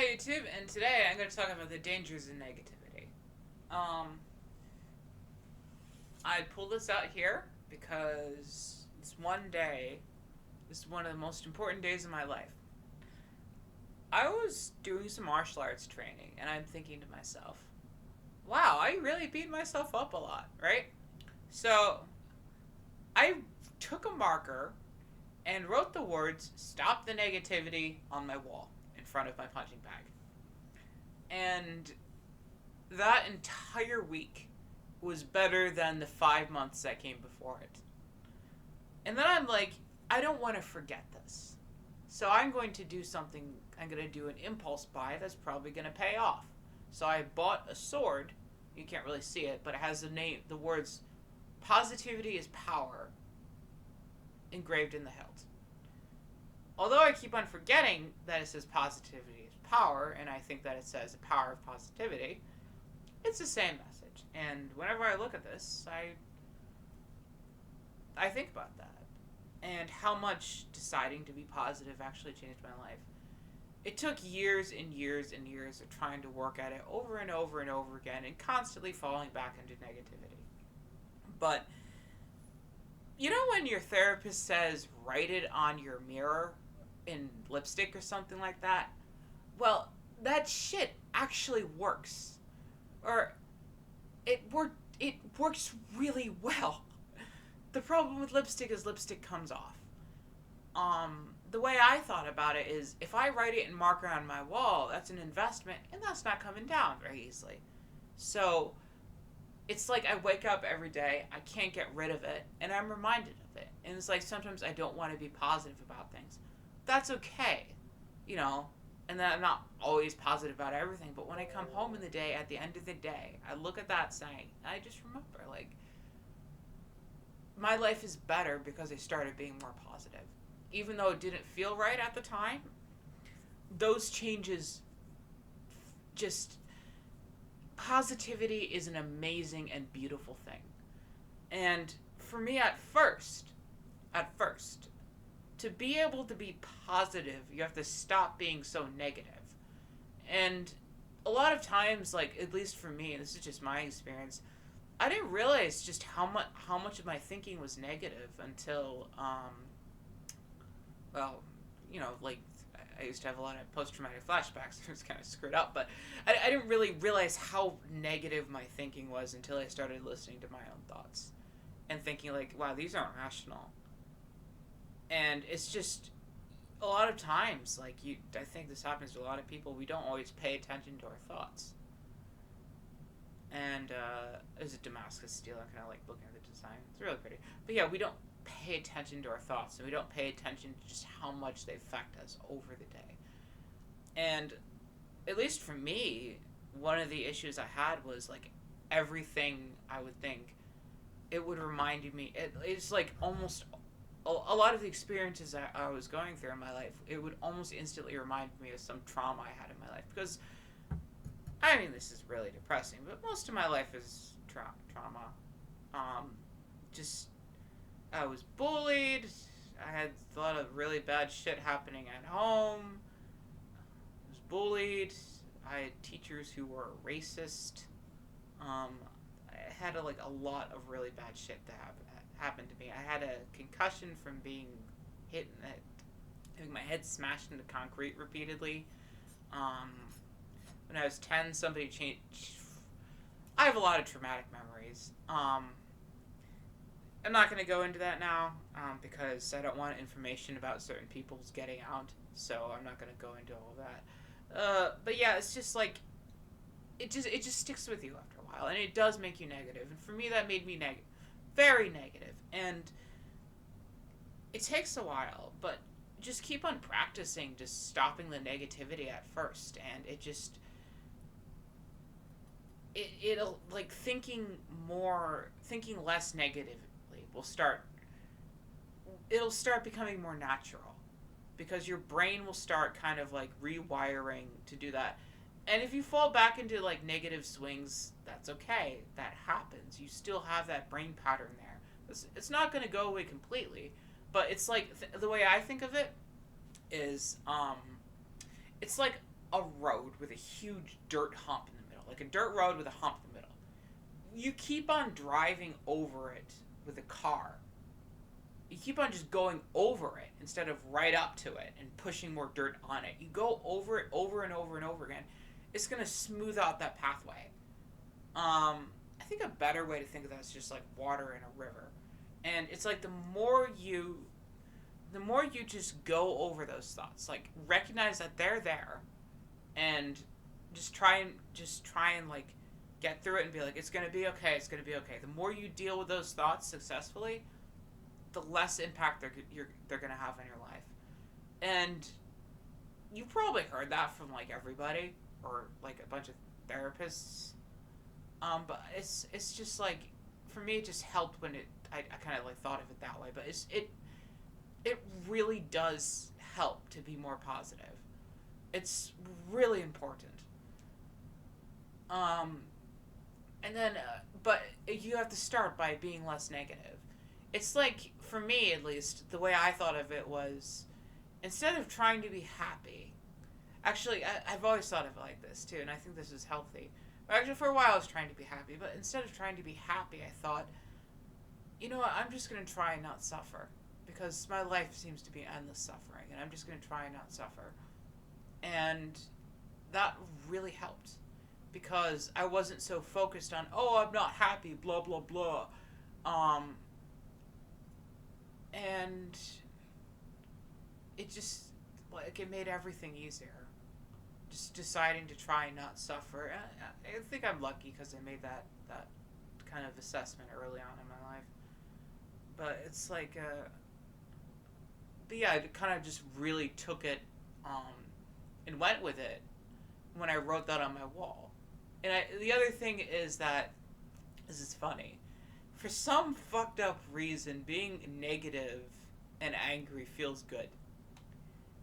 Hi YouTube, and today I'm going to talk about the dangers of negativity. Um, I pulled this out here because this is one of the most important days of my life. I was doing some martial arts training, and I'm thinking to myself, wow, I really beat myself up a lot, right? So I took a marker and wrote the words, "Stop the negativity," on my wall in front of my punching bag. And that entire week was better than the 5 months that came before it. And then I'm like, I don't want to forget this. So I'm going to do something, I'm going to do an impulse buy that's probably going to pay off. So I bought a sword. You can't really see it, but it has the words "Positivity is power" engraved in the hilt. Although I keep on forgetting that it says "Positivity is power," and I think that it says "the power of positivity," it's the same message. And whenever I look at this, I think about that and how much deciding to be positive actually changed my life. It took years and years and years of trying to work at it over and over and over again and constantly falling back into negativity. But you know when your therapist says write it on your mirror in lipstick or something like that? Well, that shit actually works. Or it works really well. The problem with lipstick is lipstick comes off. The way I thought about it is if I write it in marker on my wall, that's an investment and that's not coming down very easily. So it's like I wake up every day, I can't get rid of it, and I'm reminded of it. And it's like sometimes I don't want to be positive about things. That's okay, you know, and then I'm not always positive about everything, but when I come home in the day, at the end of the day, I look at that saying, I just remember, like, my life is better because I started being more positive. Even though it didn't feel right at the time, those changes just. Positivity is an amazing and beautiful thing. And for me, at first, to be able to be positive, you have to stop being so negative. And a lot of times, like, at least for me, and this is just my experience, I didn't realize just how much of my thinking was negative until well, like I used to have a lot of post-traumatic flashbacks. It was kind of screwed up, but I didn't really realize how negative my thinking was until I started listening to my own thoughts and thinking like, wow, these aren't rational. And it's just a lot of times, like I think this happens to a lot of people. We don't always pay attention to our thoughts. And there's a Damascus steel. I'm kind of like looking at the design. It's really pretty. But yeah, we don't pay attention to our thoughts, and we don't pay attention to just how much they affect us over the day. And at least for me, one of the issues I had was like everything I would think, it would remind me. It's like almost a lot of the experiences I was going through in my life. It would almost instantly remind me of some trauma I had in my life because. I mean, this is really depressing, but most of my life is trauma. Um, just I was bullied. I had a lot of really bad shit happening at home. I was bullied. I had teachers who were racist. Um, I had a lot of really bad shit that happened to me. I had a concussion from being hit in the, having my head smashed into concrete repeatedly. Um, when I was 10, somebody changed. I have a lot of traumatic memories. I'm not going to go into that now because I don't want information about certain people's getting out. So I'm not going to go into all of that. But yeah, it's just like it just sticks with you after a while, and it does make you negative. And for me, that made me negative, very negative. And it takes a while, but just keep on practicing, just stopping the negativity at first, and it'll like thinking less negatively will start it'll start becoming more natural because your brain will start kind of like rewiring to do that. And if you fall back into like negative swings, that's okay. That happens. You still have that brain pattern there. It's not going to go away completely, but it's like the way I think of it is it's like a road with a huge dirt hump in the middle, like a dirt road with a hump in the middle. You keep on driving over it with a car. You keep on just going over it instead of right up to it and pushing more dirt on it. You go over it over and over and over again. It's going to smooth out that pathway. I think a better way to think of that is just like water in a river. And it's like the more you just go over those thoughts, like recognize that they're there and just try and like get through it and be like, it's going to be okay, it's going to be okay. The more you deal with those thoughts successfully, the less impact they're going to have in your life. And you probably heard that from like everybody or like a bunch of therapists. But it's just like, for me, it just helped when I kind of like thought of it that way. But it really does help to be more positive. It's really important. And then, but you have to start by being less negative. It's like, for me at least, the way I thought of it was, instead of trying to be happy, actually, I've always thought of it like this too, and I think this is healthy. Actually, for a while I was trying to be happy, but instead of trying to be happy, I thought, you know what, I'm just going to try and not suffer, because my life seems to be endless suffering, and I'm just going to try and not suffer. And that really helped, because I wasn't so focused on, oh, I'm not happy, blah, blah, blah. And it just, like, it made everything easier. Just deciding to try and not suffer. I think I'm lucky because I made that kind of assessment early on in my life. But it's like, but yeah, I kind of just really took it and went with it when I wrote that on my wall. And the other thing is that, this is funny, for some fucked up reason, being negative and angry feels good.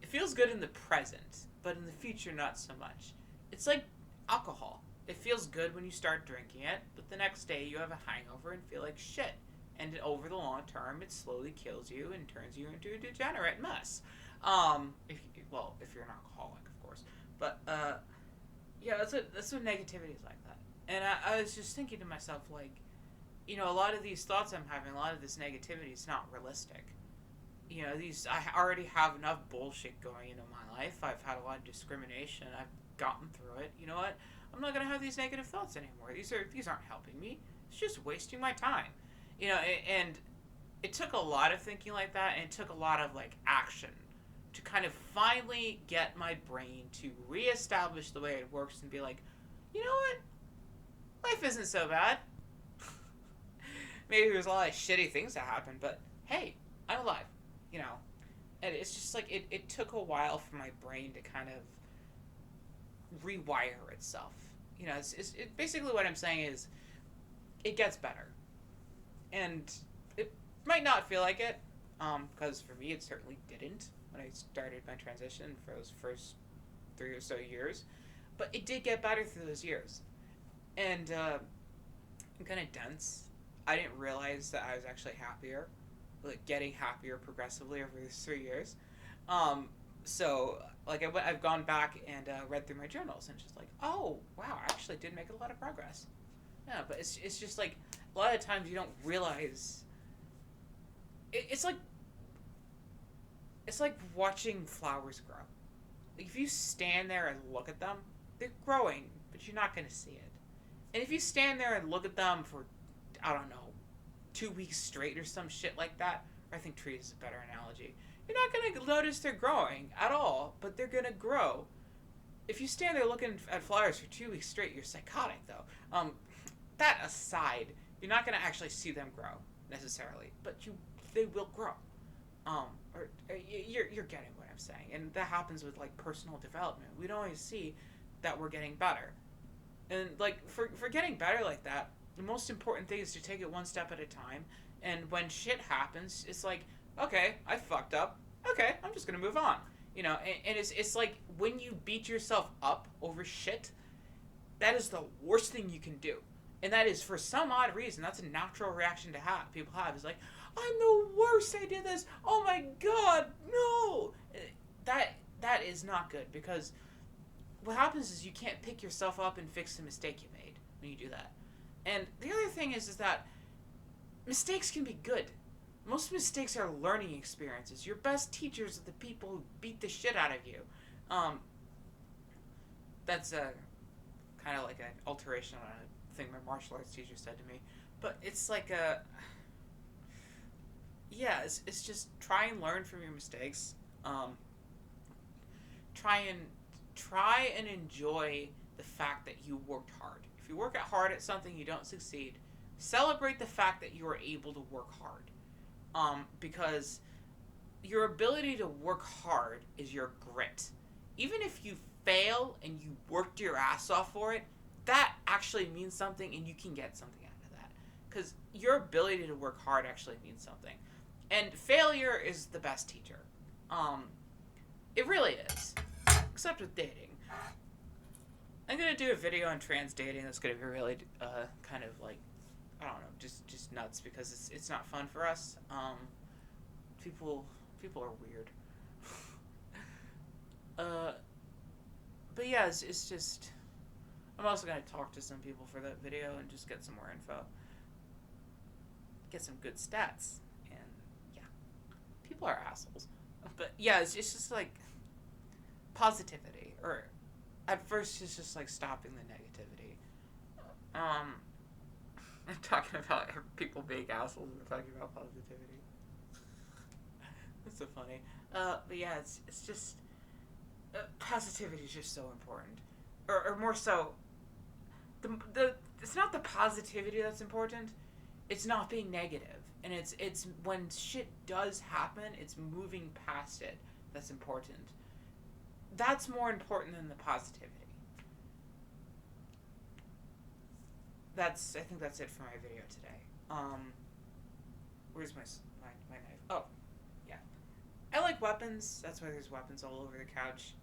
It feels good in the present, but in the future, not so much. It's like alcohol. It feels good when you start drinking it, but the next day you have a hangover and feel like shit. And over the long term, it slowly kills you and turns you into a degenerate mess. If you're an alcoholic, of course. But yeah, that's what negativity is like that. And I was just thinking to myself, like, you know, a lot of these thoughts I'm having, a lot of this negativity is not realistic. You know, I already have enough bullshit going into my life. I've had a lot of discrimination. I've gotten through it. You know what? I'm not gonna have these negative thoughts anymore. These aren't helping me. It's just wasting my time. You know, and it took a lot of thinking like that, and it took a lot of like action to kind of finally get my brain to reestablish the way it works and be like, you know what? Life isn't so bad. Maybe there's a lot of shitty things that happen, but hey, I'm alive. You know, and it's just like it took a while for my brain to kind of rewire itself. You know, it's basically what I'm saying is it gets better, and it might not feel like it, because for me it certainly didn't when I started my transition for those first 3 or so years, but it did get better through those years, and I'm kind of dense. I didn't realize that I was actually happier. Like getting happier progressively over these 3 years. So like I've gone back and read through my journals and just like, oh wow, I actually did make a lot of progress. Yeah, but it's just like a lot of times you don't realize. It's like watching flowers grow. Like if you stand there and look at them, they're growing, but you're not going to see it. And if you stand there and look at them for, I don't know, 2 weeks straight or some shit like that, or I think trees is a better analogy, you're not going to notice they're growing at all, but they're going to grow. If you stand there looking at flowers for 2 weeks straight, you're psychotic, though. That aside, you're not going to actually see them grow, necessarily, but they will grow. You're getting what I'm saying, and that happens with, like, personal development. We don't always see that we're getting better. And, like, for getting better like that, the most important thing is to take it one step at a time. And when shit happens, it's like, okay, I fucked up. Okay, I'm just gonna move on. You know, and it's like when you beat yourself up over shit, that is the worst thing you can do. And that is, for some odd reason, that's a natural reaction to have. People have. It's like, I'm the worst, I did this. Oh my god, no. That is not good, because what happens is you can't pick yourself up and fix the mistake you made when you do that. And the other thing is that mistakes can be good. Most mistakes are learning experiences. Your best teachers are the people who beat the shit out of you. That's a kind of like an alteration on a thing my martial arts teacher said to me. But it's like it's just try and learn from your mistakes. Try and enjoy the fact that you worked hard. If you work hard at something you don't succeed, celebrate the fact that you were able to work hard. Because your ability to work hard is your grit. Even if you fail and you worked your ass off for it, that actually means something and you can get something out of that. Because your ability to work hard actually means something. And failure is the best teacher. It really is. Except with dating. I'm going to do a video on trans dating that's going to be really kind of like, I don't know, just nuts because it's not fun for us. People are weird. But yeah, it's just, I'm also going to talk to some people for that video and just get some more info. Get some good stats. And yeah, people are assholes. But yeah, it's just like positivity. Or at first it's just like stopping the negativity. I'm talking about people being assholes and talking about positivity. That's so funny. But yeah, it's just positivity is just so important, or more so, the it's not the positivity that's important. It's not being negative, and it's when shit does happen, it's moving past it that's important. That's more important than the positivity. I think that's it for my video today. Where's my knife? Oh, yeah. I like weapons. That's why there's weapons all over the couch.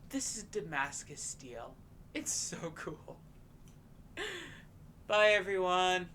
This is Damascus steel. It's so cool. Bye, everyone.